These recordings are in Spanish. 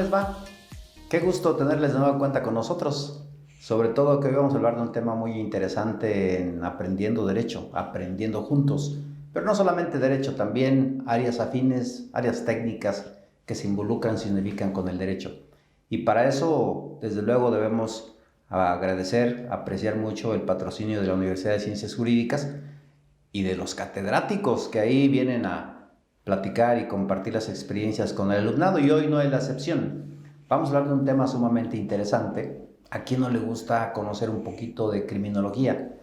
les va? Qué gusto tenerles de nueva cuenta con nosotros. Sobre todo que hoy vamos a hablar de un tema muy interesante en Aprendiendo Derecho, aprendiendo juntos. Pero no solamente derecho, también áreas afines, áreas técnicas que se involucran, significan con el derecho. Y para eso, desde luego, debemos agradecer, apreciar mucho el patrocinio de la Universidad de Ciencias Jurídicas y de los catedráticos que ahí vienen a platicar y compartir las experiencias con el alumnado, y hoy no es la excepción. Vamos a hablar de un tema sumamente interesante. ¿A quién no le gusta conocer un poquito de criminología?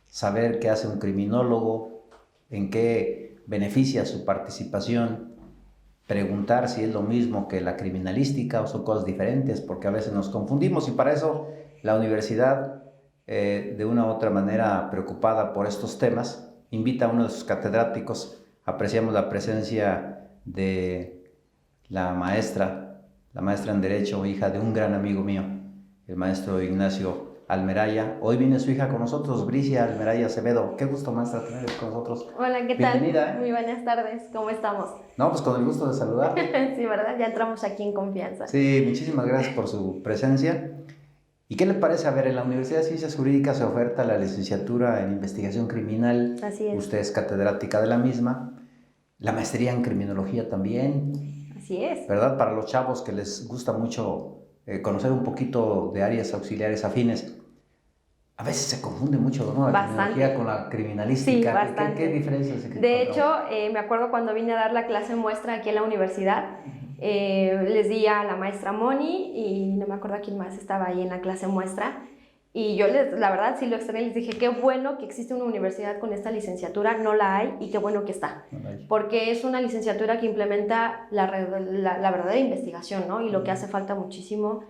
Saber qué hace un criminólogo, en qué beneficia su participación, preguntar si es lo mismo que la criminalística o son cosas diferentes, porque a veces nos confundimos, y para eso la universidad, de una u otra manera preocupada por estos temas, invita a uno de sus catedráticos. Apreciamos la presencia de la maestra en Derecho, hija de un gran amigo mío, el maestro Ignacio Almeraya. Hoy viene su hija con nosotros, Bricia Almeraya Acevedo. Qué gusto, maestra, tenerla con nosotros. Hola, ¿qué tal? Bienvenida. Muy buenas tardes, ¿cómo estamos? No, pues con el gusto de saludar. Sí, ¿verdad? Ya entramos aquí en confianza. Sí, muchísimas gracias por su presencia. ¿Y qué le parece? A ver, en la Universidad de Ciencias Jurídicas se oferta la licenciatura en Investigación Criminal. Así es. Usted es catedrática de la misma. La maestría en Criminología también. Así es. ¿Verdad? Para los chavos que les gusta mucho conocer un poquito de áreas auxiliares afines. A veces se confunde mucho, ¿no? La criminología con la criminalística. Sí, bastante. ¿Qué diferencias? De hecho, me acuerdo cuando vine a dar la clase muestra aquí en la universidad, les di a la maestra Moni y no me acuerdo a quién más estaba ahí en la clase muestra, y yo la verdad sí lo extrañé, les dije qué bueno que existe una universidad con esta licenciatura, no la hay, y qué bueno que está, porque es una licenciatura que implementa la verdadera investigación, ¿no? Y lo que hace falta muchísimo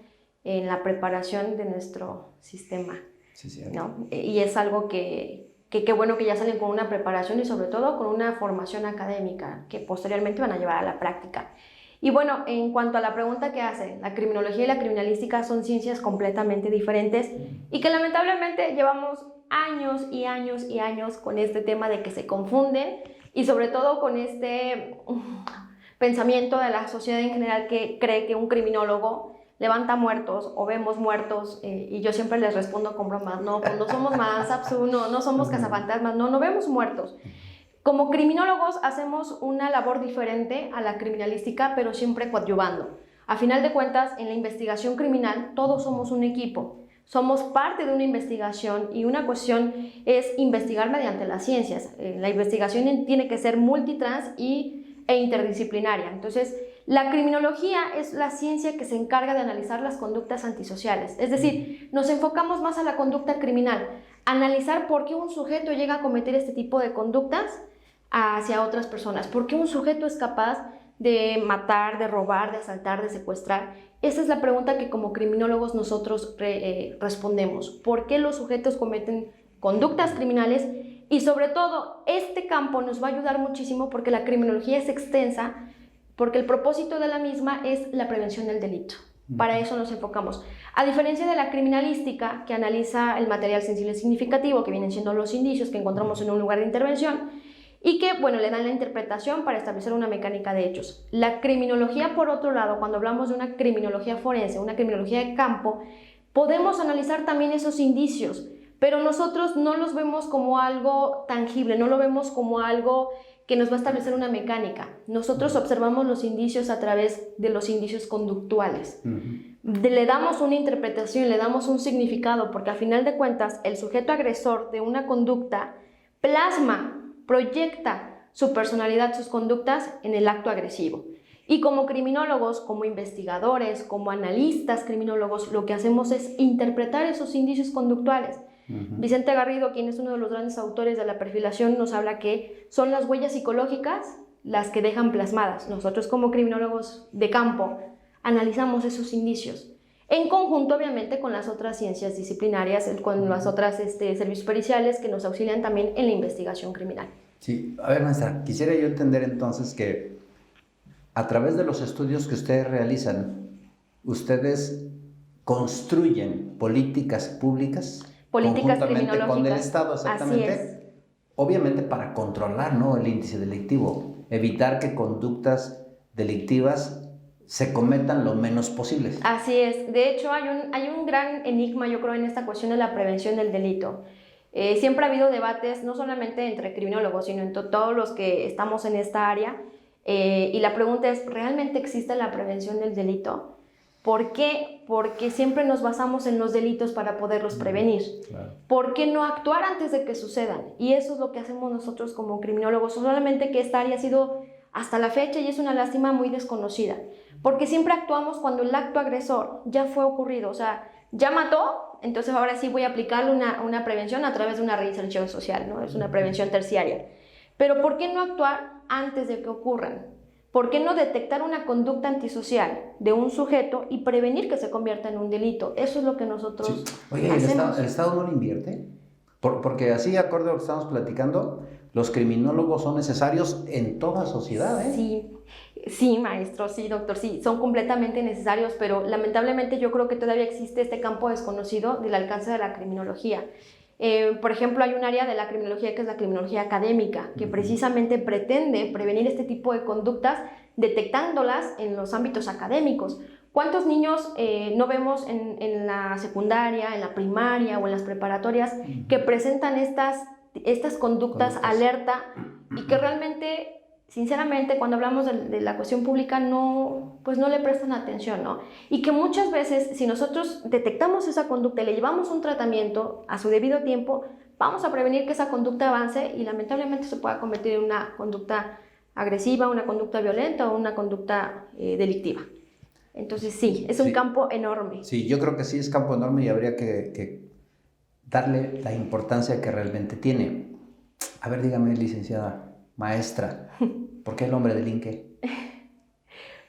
en la preparación de nuestro sistema. Sí, ¿no? Y es algo que qué bueno que ya salen con una preparación y sobre todo con una formación académica que posteriormente van a llevar a la práctica. Y bueno, en cuanto a la pregunta que hace, la criminología y la criminalística son ciencias completamente diferentes y que lamentablemente llevamos años y años y años con este tema de que se confunden, y sobre todo con este pensamiento de la sociedad en general que cree que un criminólogo levanta muertos o vemos muertos, y yo siempre les respondo con bromas, no, pues no somos más absurdos, no somos cazafantasmas, no vemos muertos. Como criminólogos hacemos una labor diferente a la criminalística, pero siempre coadyuvando. A final de cuentas, en la investigación criminal todos somos un equipo, somos parte de una investigación, y una cuestión es investigar mediante las ciencias. La investigación tiene que ser multitrans e interdisciplinaria. Entonces, la criminología es la ciencia que se encarga de analizar las conductas antisociales, es decir, nos enfocamos más a la conducta criminal, analizar por qué un sujeto llega a cometer este tipo de conductas hacia otras personas, por qué un sujeto es capaz de matar, de robar, de asaltar, de secuestrar. Esa es la pregunta que como criminólogos nosotros respondemos, ¿por qué los sujetos cometen conductas criminales? Y sobre todo, este campo nos va a ayudar muchísimo porque la criminología es extensa, porque el propósito de la misma es la prevención del delito. Para eso nos enfocamos. A diferencia de la criminalística, que analiza el material sensible significativo, que vienen siendo los indicios que encontramos en un lugar de intervención, y que, bueno, le dan la interpretación para establecer una mecánica de hechos. La criminología, por otro lado, cuando hablamos de una criminología forense, una criminología de campo, podemos analizar también esos indicios, pero nosotros no los vemos como algo tangible, no lo vemos como algo que nos va a establecer una mecánica. Nosotros observamos los indicios a través de los indicios conductuales. Le damos una interpretación, le damos un significado, porque al final de cuentas el sujeto agresor de una conducta plasma, proyecta su personalidad, sus conductas en el acto agresivo. Y como criminólogos, como investigadores, como analistas criminólogos, lo que hacemos es interpretar esos indicios conductuales. Vicente Garrido, quien es uno de los grandes autores de la perfilación, nos habla que son las huellas psicológicas las que dejan plasmadas. Nosotros como criminólogos de campo analizamos esos indicios, en conjunto obviamente con las otras ciencias disciplinarias, con las otras servicios periciales que nos auxilian también en la investigación criminal. Sí, a ver, maestra, quisiera yo entender entonces que a través de los estudios que ustedes realizan, ustedes construyen políticas públicas conjuntamente con el Estado, exactamente. Así es. Obviamente para controlar, ¿no?, el índice delictivo, evitar que conductas delictivas se cometan lo menos posibles. Así es. De hecho, hay un gran enigma, yo creo, en esta cuestión de la prevención del delito. Siempre ha habido debates, no solamente entre criminólogos, sino entre todos los que estamos en esta área. Y la pregunta es, ¿realmente existe la prevención del delito? ¿Por qué? Porque siempre nos basamos en los delitos para poderlos prevenir. Claro. ¿Por qué no actuar antes de que sucedan? Y eso es lo que hacemos nosotros como criminólogos, solamente que esta área ha sido hasta la fecha, y es una lástima, muy desconocida, porque siempre actuamos cuando el acto agresor ya fue ocurrido, o sea, ya mató, entonces ahora sí voy a aplicarle una prevención a través de una reinserción social, ¿no? Es una prevención terciaria. Pero ¿por qué no actuar antes de que ocurran? ¿Por qué no detectar una conducta antisocial de un sujeto y prevenir que se convierta en un delito? Eso es lo que nosotros Oye, hacemos. ¿el Estado no lo invierte? Porque así, acorde a lo que estamos platicando, los criminólogos son necesarios en toda sociedad, ¿eh? Sí, maestro, sí, doctor, sí, son completamente necesarios, pero lamentablemente yo creo que todavía existe este campo desconocido del alcance de la criminología. Por ejemplo, hay un área de la criminología que es la criminología académica, que precisamente pretende prevenir este tipo de conductas detectándolas en los ámbitos académicos. ¿Cuántos niños no vemos en la secundaria, en la primaria o en las preparatorias que presentan estas conductas alerta y que realmente, sinceramente, cuando hablamos de la cuestión pública pues no le prestan atención, ¿no? Y que muchas veces, si nosotros detectamos esa conducta y le llevamos un tratamiento a su debido tiempo, vamos a prevenir que esa conducta avance y lamentablemente se pueda convertir en una conducta agresiva, una conducta violenta o una conducta delictiva. Entonces sí, es un campo enorme. Sí, yo creo que sí es campo enorme y habría que darle la importancia que realmente tiene. A ver, dígame, licenciada, maestra, ¿por qué el hombre delinque?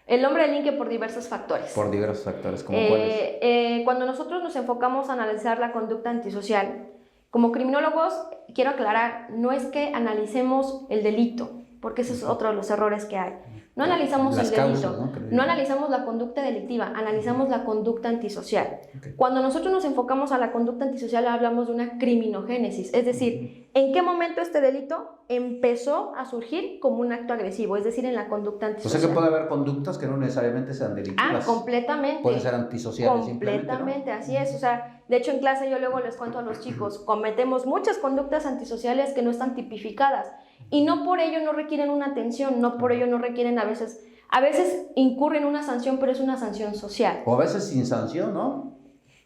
El hombre delinque por diversos factores. Por diversos factores, ¿como cuáles? Cuando nosotros nos enfocamos a analizar la conducta antisocial, como criminólogos, quiero aclarar, no es que analicemos el delito, porque ese es otro de los errores que hay. No analizamos el delito, no analizamos la conducta delictiva, analizamos la conducta antisocial. Okay. Cuando nosotros nos enfocamos a la conducta antisocial, hablamos de una criminogénesis, es decir, ¿en qué momento este delito empezó a surgir como un acto agresivo? Es decir, en la conducta antisocial. O sea que puede haber conductas que no necesariamente sean delictivas. Completamente. Pueden ser antisociales completamente, ¿no? Así es. O sea, de hecho en clase yo luego les cuento a los chicos, cometemos muchas conductas antisociales que no están tipificadas. Y no por ello no requieren una atención, no por ello no requieren a veces incurren una sanción, pero es una sanción social. O a veces sin sanción, ¿no?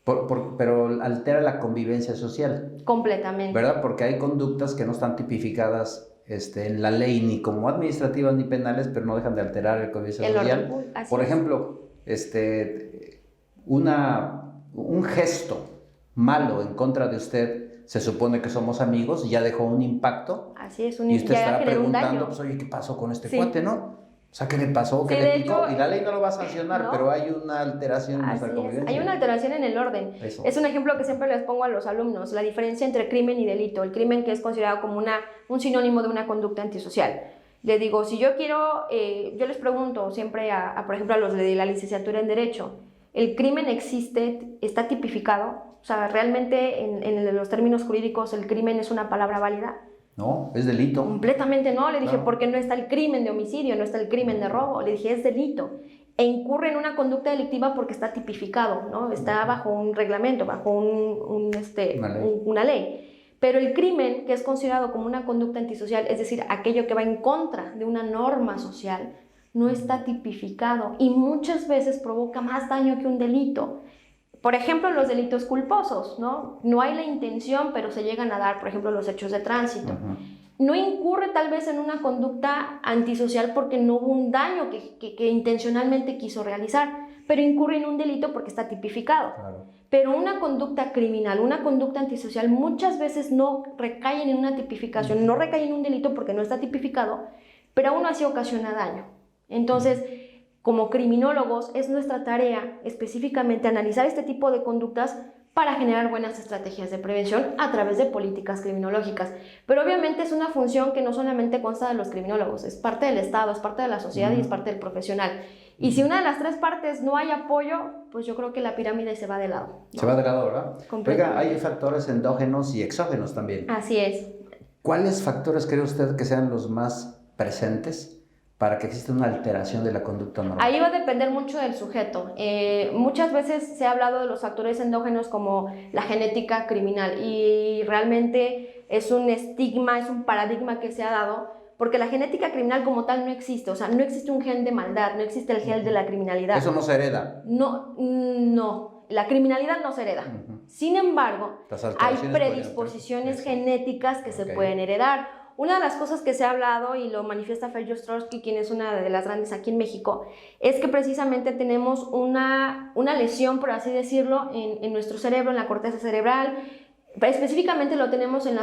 Pero altera la convivencia social. Completamente. ¿Verdad? Porque hay conductas que no están tipificadas en la ley ni como administrativas ni penales, pero no dejan de alterar la convivencia social. Por ejemplo, un gesto malo en contra de usted, se supone que somos amigos y ya dejó un impacto. Así es, y usted estará preguntando, pues, oye, ¿qué pasó con este cuate, no? O sea, ¿qué le pasó? ¿Qué le picó? Y la ley no lo va a sancionar, pero hay una alteración en nuestra convivencia. Hay una alteración en el orden. Eso. Es un ejemplo que siempre les pongo a los alumnos, la diferencia entre crimen y delito. El crimen, que es considerado como un sinónimo de una conducta antisocial. Les digo, si yo quiero, yo les pregunto siempre por ejemplo, a los de la licenciatura en Derecho, ¿el crimen existe, está tipificado? O sea, realmente en los términos jurídicos el crimen es una palabra válida. No, es delito. Completamente no, le dije, claro. Porque no está el crimen de homicidio, no está el crimen de robo, le dije, es delito. E incurre en una conducta delictiva porque está tipificado, ¿no? Está bajo un reglamento, bajo una ley. Pero el crimen, que es considerado como una conducta antisocial, es decir, aquello que va en contra de una norma social, no está tipificado y muchas veces provoca más daño que un delito. Por ejemplo, los delitos culposos, ¿no? No hay la intención, pero se llegan a dar, por ejemplo, los hechos de tránsito. No incurre tal vez en una conducta antisocial porque no hubo un daño que intencionalmente quiso realizar, pero incurre en un delito porque está tipificado. Claro. Pero una conducta criminal, una conducta antisocial, muchas veces no recaen en una tipificación, no recaen en un delito porque no está tipificado, pero aún así ocasiona daño. Entonces, como criminólogos, es nuestra tarea específicamente analizar este tipo de conductas para generar buenas estrategias de prevención a través de políticas criminológicas. Pero obviamente es una función que no solamente consta de los criminólogos, es parte del Estado, es parte de la sociedad y es parte del profesional. Y si una de las tres partes no hay apoyo, pues yo creo que la pirámide se va de lado, ¿no? Se va de lado, ¿verdad? Oiga, hay factores endógenos y exógenos también. Así es. ¿Cuáles factores cree usted que sean los más presentes para que exista una alteración de la conducta normal? Ahí va a depender mucho del sujeto. Muchas veces se ha hablado de los factores endógenos como la genética criminal y realmente es un estigma, es un paradigma que se ha dado porque la genética criminal como tal no existe, o sea, no existe un gen de maldad, no existe el gen de la criminalidad. Eso no se hereda. No, la criminalidad no se hereda. Sin embargo, hay predisposiciones genéticas que se pueden heredar. Una de las cosas que se ha hablado, y lo manifiesta Fejer Ostrowski, quien es una de las grandes aquí en México, es que precisamente tenemos una lesión, por así decirlo, en nuestro cerebro, en la corteza cerebral. Específicamente lo tenemos en la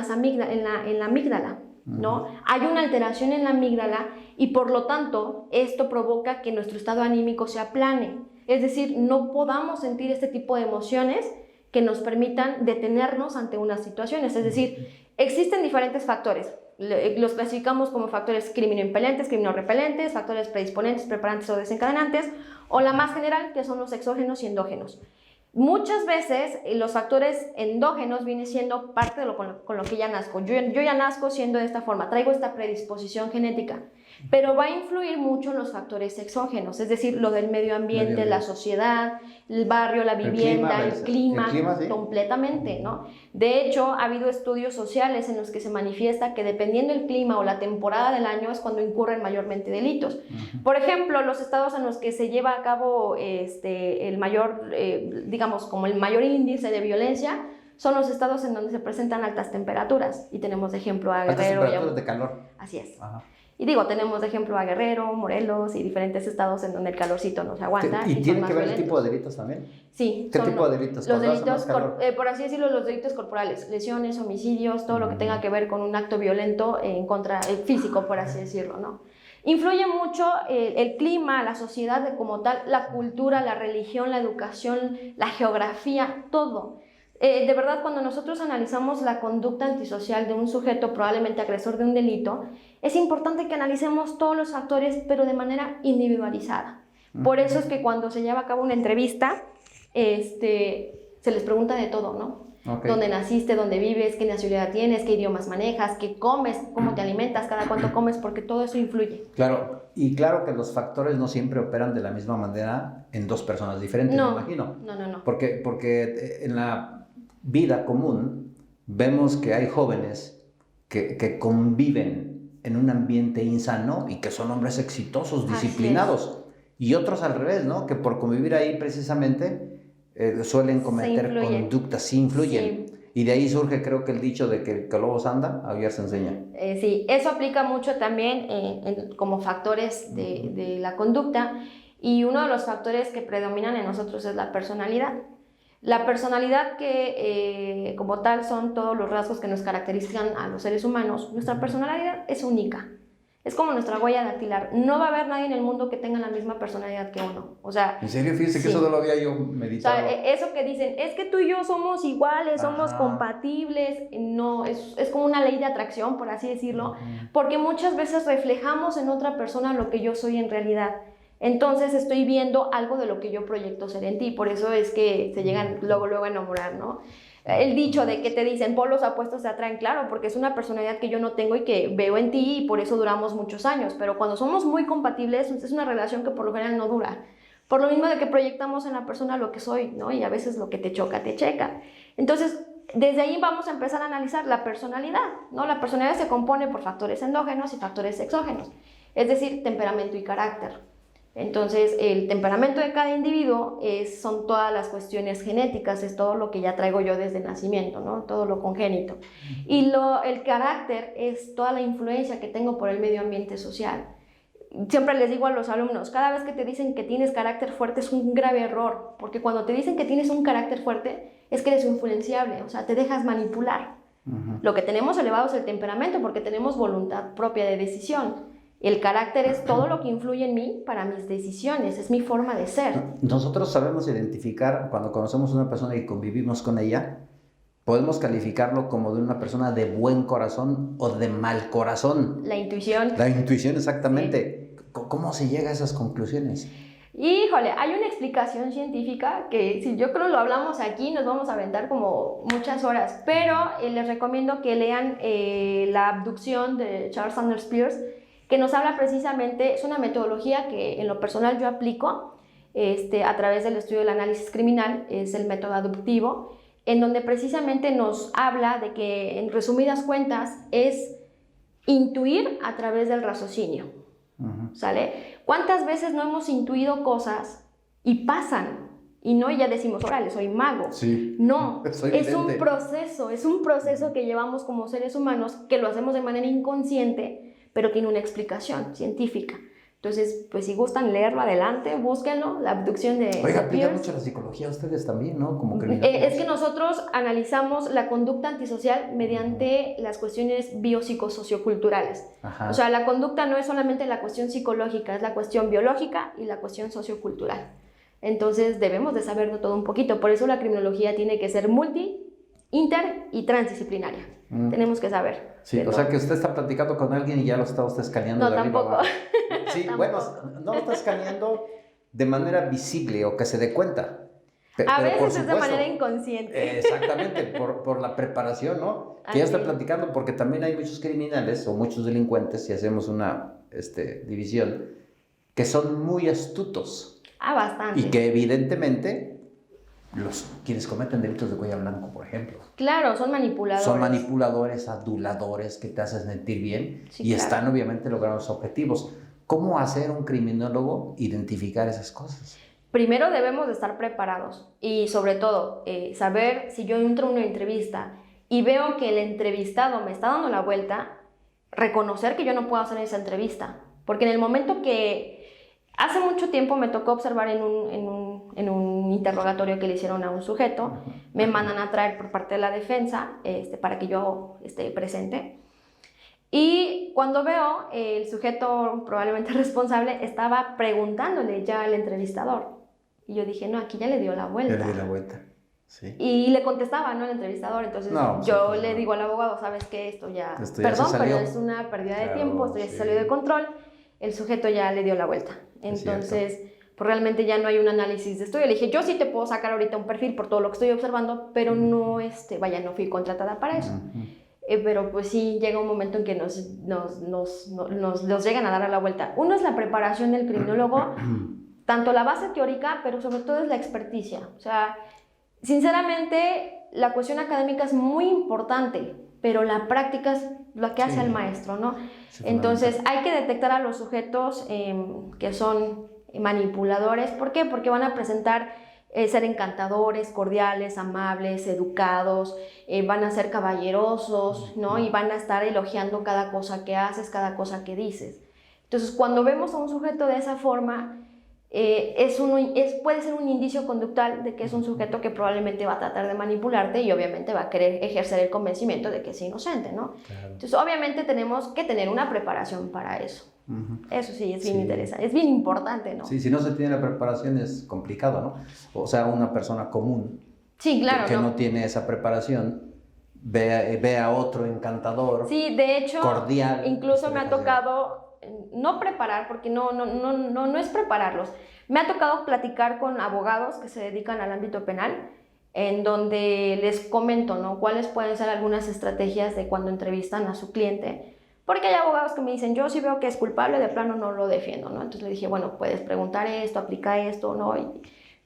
amígdala, ¿no? Hay una alteración en la amígdala y por lo tanto esto provoca que nuestro estado anímico se aplane. Es decir, no podamos sentir este tipo de emociones que nos permitan detenernos ante unas situaciones. Es decir, existen diferentes factores. Los clasificamos como factores criminoimpelentes, criminorrepelentes, factores predisponentes, preparantes o desencadenantes, o la más general, que son los exógenos y endógenos. Muchas veces los factores endógenos vienen siendo parte de con lo que ya nazco. Yo ya nazco siendo de esta forma, traigo esta predisposición genética, pero va a influir mucho en los factores exógenos, es decir, lo del medio ambiente, la sociedad, el barrio, la vivienda, el clima ¿sí? Completamente, ¿no? De hecho, ha habido estudios sociales en los que se manifiesta que dependiendo del clima o la temporada del año es cuando incurren mayormente delitos. Por ejemplo, los estados en los que se lleva a cabo el mayor, digamos, como el mayor índice de violencia son los estados en donde se presentan altas temperaturas y tenemos de ejemplo a Guerrero. Altas temperaturas de calor. Así es. Ajá. Y digo, tenemos de ejemplo a Guerrero, Morelos y diferentes estados en donde el calorcito no se aguanta. ¿Y tiene que ver el tipo de delitos también? Sí. ¿Qué tipo de delitos? Los delitos, por así decirlo, los delitos corporales, lesiones, homicidios, todo lo que tenga que ver con un acto violento en contra, físico, por así decirlo, ¿no? Influye mucho el clima, la sociedad como tal, la cultura, la religión, la educación, la geografía, todo. De verdad, cuando nosotros analizamos la conducta antisocial de un sujeto probablemente agresor de un delito, es importante que analicemos todos los factores, pero de manera individualizada. Por eso es que cuando se lleva a cabo una entrevista, se les pregunta de todo, ¿no? Okay. ¿Dónde naciste? ¿Dónde vives? ¿Qué nacionalidad tienes? ¿Qué idiomas manejas? ¿Qué comes? ¿Cómo te alimentas? ¿Cada cuánto comes? Porque todo eso influye. Claro, y claro que los factores no siempre operan de la misma manera en dos personas diferentes, me imagino. No. Porque en la vida común vemos que hay jóvenes que conviven en un ambiente insano y que son hombres exitosos, disciplinados, y otros al revés, ¿no? Que por convivir ahí precisamente suelen cometer conductas, sí influyen. Sí. Y de ahí surge, creo que el dicho de que el lobos anda, aullar se enseña. Sí, eso aplica mucho también como factores de la conducta, y uno de los factores que predominan en nosotros es la personalidad. La personalidad que como tal son todos los rasgos que nos caracterizan a los seres humanos. Nuestra personalidad es única, es como nuestra huella dactilar. No va a haber nadie en el mundo que tenga la misma personalidad que uno. O sea, ¿en serio? Fíjese que eso no lo había yo meditado. O sea, eso que dicen, es que tú y yo somos iguales, somos compatibles, no, es como una ley de atracción, por así decirlo, porque muchas veces reflejamos en otra persona lo que yo soy en realidad. Entonces estoy viendo algo de lo que yo proyecto ser en ti, por eso es que se llegan luego a enamorar, ¿no? El dicho de que te dicen polos opuestos se atraen, claro, porque es una personalidad que yo no tengo y que veo en ti y por eso duramos muchos años, pero cuando somos muy compatibles es una relación que por lo general no dura, por lo mismo de que proyectamos en la persona lo que soy, ¿no? Y a veces lo que te choca, te checa. Entonces, desde ahí vamos a empezar a analizar la personalidad, ¿no? La personalidad se compone por factores endógenos y factores exógenos, es decir, temperamento y carácter. Entonces, el temperamento de cada individuo son todas las cuestiones genéticas, es todo lo que ya traigo yo desde el nacimiento, ¿no? Todo lo congénito. Y el carácter es toda la influencia que tengo por el medio ambiente social. Siempre les digo a los alumnos, cada vez que te dicen que tienes carácter fuerte es un grave error, porque cuando te dicen que tienes un carácter fuerte es que eres influenciable, o sea, te dejas manipular. Lo que tenemos elevado es el temperamento, porque tenemos voluntad propia de decisión. El carácter es todo lo que influye en mí para mis decisiones, es mi forma de ser. Nosotros sabemos identificar, cuando conocemos a una persona y convivimos con ella, podemos calificarlo como de una persona de buen corazón o de mal corazón. La intuición. La intuición, exactamente. Sí. ¿Cómo se llega a esas conclusiones? Híjole, hay una explicación científica que si yo creo lo hablamos aquí nos vamos a aventar como muchas horas, pero les recomiendo que lean La abducción de Charles Sanders Peirce, que nos habla precisamente, es una metodología que en lo personal yo aplico a través del estudio del análisis criminal, es el método aductivo, en donde precisamente nos habla de que, en resumidas cuentas, es intuir a través del raciocinio, ¿sale? ¿Cuántas veces no hemos intuido cosas y pasan? Y no, ya decimos, órale, soy mago. Sí. No, Soy es vidente. un proceso que llevamos como seres humanos, que lo hacemos de manera inconsciente, pero tiene una explicación científica. Entonces, pues si gustan leerlo, adelante, búsquenlo, la abducción de Oiga, aplican Pierce. mucho la psicología ustedes también, ¿no? Como criminólogos. Es que nosotros analizamos la conducta antisocial mediante las cuestiones biopsicosocioculturales. Ajá. O sea, la conducta no es solamente la cuestión psicológica, es la cuestión biológica y la cuestión sociocultural. Entonces debemos de saberlo todo un poquito. Por eso la criminología tiene que ser multi, inter y transdisciplinaria. Tenemos que saber. Sí, o sea que usted está platicando con alguien y ya lo está usted escaneando No, de arriba tampoco. abajo. Sí, Tampoco. bueno, no lo está escaneando de manera visible o que se dé cuenta. A Pero por veces es de supuesto, manera inconsciente. Exactamente, por la preparación, ¿no? Que ya está Así. platicando, porque también hay muchos criminales o muchos delincuentes, si hacemos una división, que son muy astutos Bastante. y que evidentemente quienes cometen delitos de cuello blanco, por ejemplo, Claro, son manipuladores. son manipuladores, aduladores que te hacen sentir bien Sí, y claro. están obviamente logrando sus objetivos. ¿Cómo hacer un criminólogo identificar esas cosas? Primero debemos de estar preparados y sobre todo saber si yo entro a una entrevista y veo que el entrevistado me está dando la vuelta, reconocer que yo no puedo hacer esa entrevista. Porque en el momento que hace mucho tiempo me tocó observar en un interrogatorio que le hicieron a un sujeto, me mandan a traer por parte de la defensa para que yo esté presente. Y cuando veo, el sujeto probablemente responsable estaba preguntándole ya al entrevistador. Y yo dije, no, aquí ya le dio la vuelta. Le di la vuelta, sí. Y le contestaba, ¿no? El entrevistador. Entonces No, yo sí, le no. digo al abogado, ¿sabes qué? Esto ya se perdón, salió. pero es una pérdida de Claro, tiempo, esto ya se sí. salió de control. El sujeto ya le dio la vuelta. Es Entonces, pues realmente ya no hay un análisis de estudio. Le dije, yo sí te puedo sacar ahorita un perfil por todo lo que estoy observando, pero no, no fui contratada para eso. Pero pues sí, llega un momento en que nos llegan a dar a la vuelta. Uno es la preparación del criminólogo, tanto la base teórica, pero sobre todo es la experticia. O sea, sinceramente, la cuestión académica es muy importante, pero la práctica es lo que hace el maestro, ¿no? Sí, entonces, hay que detectar a los sujetos que son manipuladores. ¿Por qué? Porque van a presentar ser encantadores, cordiales, amables, educados, van a ser caballerosos, ¿no? Y van a estar elogiando cada cosa que haces, cada cosa que dices. Entonces, cuando vemos a un sujeto de esa forma, puede ser un indicio conductual de que es un sujeto que probablemente va a tratar de manipularte y obviamente va a querer ejercer el convencimiento de que es inocente, ¿no? Claro. Entonces, obviamente tenemos que tener una preparación para eso. Eso sí, es bien interesante, es bien importante, ¿no? Sí, si no se tiene la preparación es complicado, ¿no? O sea, una persona común Sí, claro, que no tiene esa preparación ve a otro encantador, Sí, de hecho, cordial. incluso me ha tocado no preparar, porque no es prepararlos. Me ha tocado platicar con abogados que se dedican al ámbito penal, en donde les comento, ¿no? Cuáles pueden ser algunas estrategias de cuando entrevistan a su cliente. Porque hay abogados que me dicen, yo sí veo que es culpable, de plano no lo defiendo, ¿no? Entonces le dije, bueno, puedes preguntar esto, aplica esto, ¿no?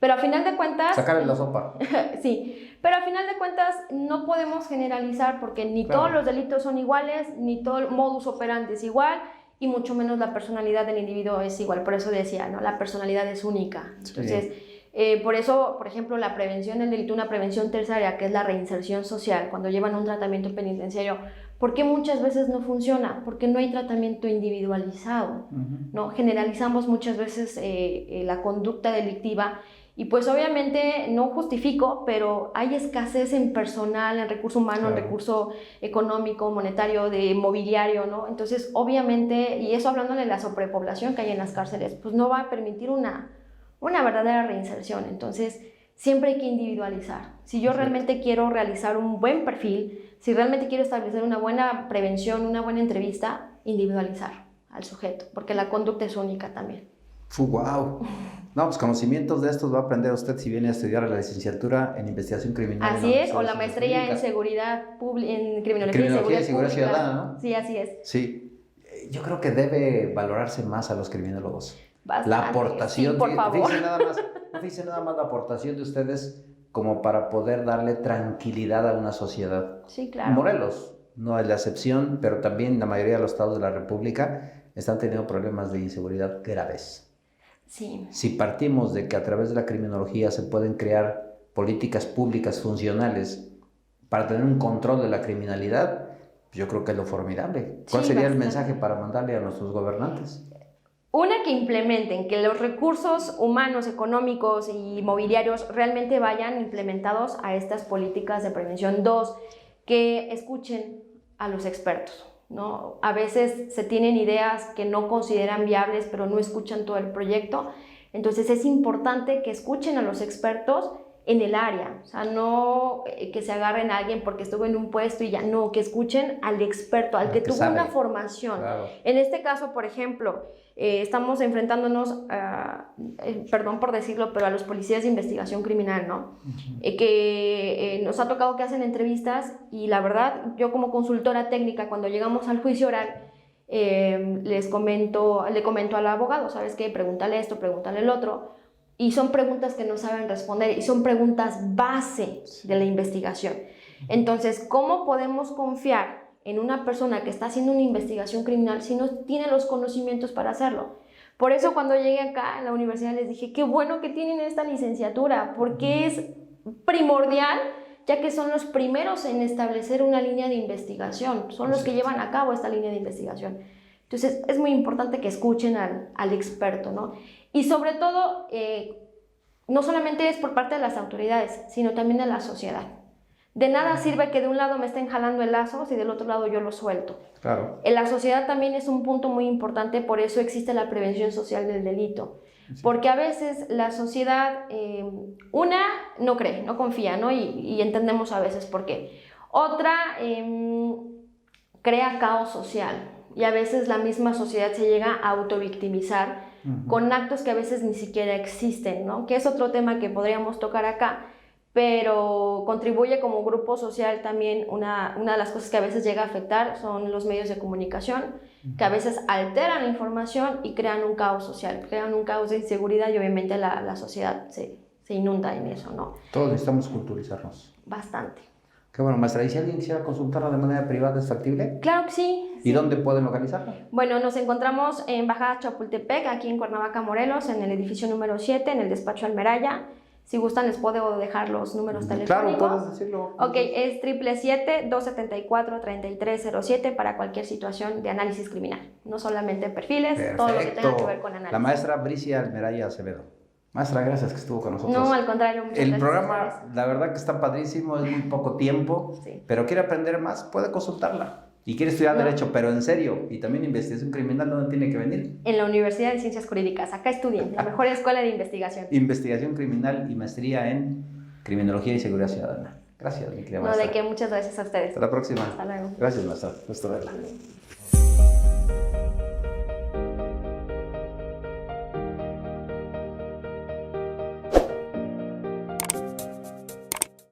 Pero a final de cuentas... Sacarle la sopa. Sí, pero a final de cuentas no podemos generalizar porque ni Claro. todos los delitos son iguales, ni todo el modus operandi es igual, y mucho menos la personalidad del individuo es igual. Por eso decía, ¿no? La personalidad es única. Entonces, por eso, por ejemplo, la prevención del delito, una prevención terciaria, que es la reinserción social, cuando llevan un tratamiento penitenciario, ¿por qué muchas veces no funciona? Porque no hay tratamiento individualizado, ¿no? Generalizamos muchas veces la conducta delictiva y pues obviamente no justifico, pero hay escasez en personal, en recurso humano, Claro. en recurso económico, monetario, de mobiliario, ¿no? Entonces, obviamente, y eso hablando de la sobrepoblación que hay en las cárceles, pues no va a permitir una verdadera reinserción. Entonces, siempre hay que individualizar. Si yo realmente quiero realizar un buen perfil, si realmente quiero establecer una buena prevención, una buena entrevista, individualizar al sujeto, porque la conducta es única también. ¡Wow! No, pues conocimientos de estos va a aprender usted si viene a estudiar la licenciatura en investigación criminal. Así es, o la maestría en seguridad pública, en criminología y seguridad Ciudadana, ¿no? Sí, así es. Sí. yo creo que debe valorarse más a los criminólogos. Bastante. La aportación, Sí, por favor. fíjense nada más la aportación de ustedes como para poder darle tranquilidad a una sociedad. Sí, claro. Morelos no es la excepción, pero también la mayoría de los estados de la República están teniendo problemas de inseguridad graves. Sí. Si partimos de que a través de la criminología se pueden crear políticas públicas funcionales para tener un control de la criminalidad, yo creo que es lo formidable. ¿Cuál Sí, sería el bastante. mensaje para mandarle a nuestros gobernantes? Una, que implementen, que los recursos humanos, económicos y mobiliarios realmente vayan implementados a estas políticas de prevención. Dos, que escuchen a los expertos, ¿no? A veces se tienen ideas que no consideran viables, pero no escuchan todo el proyecto. Entonces es importante que escuchen a los expertos en el área, o sea, no que se agarren a alguien porque estuvo en un puesto y ya, no, que escuchen al experto, al que tuvo sabe. una formación. Claro. En este caso, por ejemplo, estamos enfrentándonos, perdón por decirlo, pero a los policías de investigación criminal, ¿no? Que nos ha tocado que hacen entrevistas y la verdad, yo como consultora técnica, cuando llegamos al juicio oral, le comento al abogado, ¿sabes qué? Pregúntale esto, pregúntale el otro. Y son preguntas que no saben responder y son preguntas base de la investigación. Entonces, ¿cómo podemos confiar en una persona que está haciendo una investigación criminal si no tiene los conocimientos para hacerlo? Por eso cuando llegué acá a la universidad les dije, qué bueno que tienen esta licenciatura, porque es primordial, ya que son los primeros en establecer una línea de investigación, son los que llevan a cabo esta línea de investigación. Entonces, es muy importante que escuchen al experto, ¿no? Y sobre todo, no solamente es por parte de las autoridades, sino también de la sociedad. De nada sirve que de un lado me estén jalando el lazo si del otro lado yo lo suelto. Claro. En la sociedad también es un punto muy importante, por eso existe la prevención social del delito. Sí. Porque a veces la sociedad, una, no cree, no confía, ¿no? Y entendemos a veces por qué. Otra, crea caos social. Y a veces la misma sociedad se llega a autovictimizar con actos que a veces ni siquiera existen, ¿no? Que es otro tema que podríamos tocar acá, pero contribuye como grupo social también. Una de las cosas que a veces llega a afectar son los medios de comunicación, que a veces alteran la información y crean un caos social, crean un caos de inseguridad y obviamente la sociedad se inunda en eso, ¿no? Todos necesitamos culturizarnos. Bastante. Qué bueno, maestra. ¿Y si alguien quisiera consultarla de manera privada, es factible? Claro que sí. ¿Y dónde pueden localizarla? Bueno, nos encontramos en Bajada Chapultepec, aquí en Cuernavaca, Morelos, en el edificio número 7, en el despacho Almeraya. Si gustan, les puedo dejar los números telefónicos. Claro, puedes decirlo. Ok, es 777-274-3307 para cualquier situación de análisis criminal. No solamente perfiles, Perfecto. todo lo que tenga que ver con análisis. La maestra Bricia Almeraya Acevedo. Maestra, gracias que estuvo con nosotros. No, al contrario, muchas gracias. El programa, la verdad que está padrísimo, es muy poco tiempo, sí. Pero quiere aprender más, puede consultarla. Y quiere estudiar Derecho, pero en serio, y también investigación criminal, ¿dónde tiene que venir? En la Universidad de Ciencias Jurídicas, acá estudien, la mejor escuela de investigación. Investigación criminal y maestría en Criminología y Seguridad Ciudadana. Gracias, mi querida maestra. No, de qué, muchas gracias a ustedes. Hasta la próxima. Hasta luego. Gracias, maestra. Gusto verla.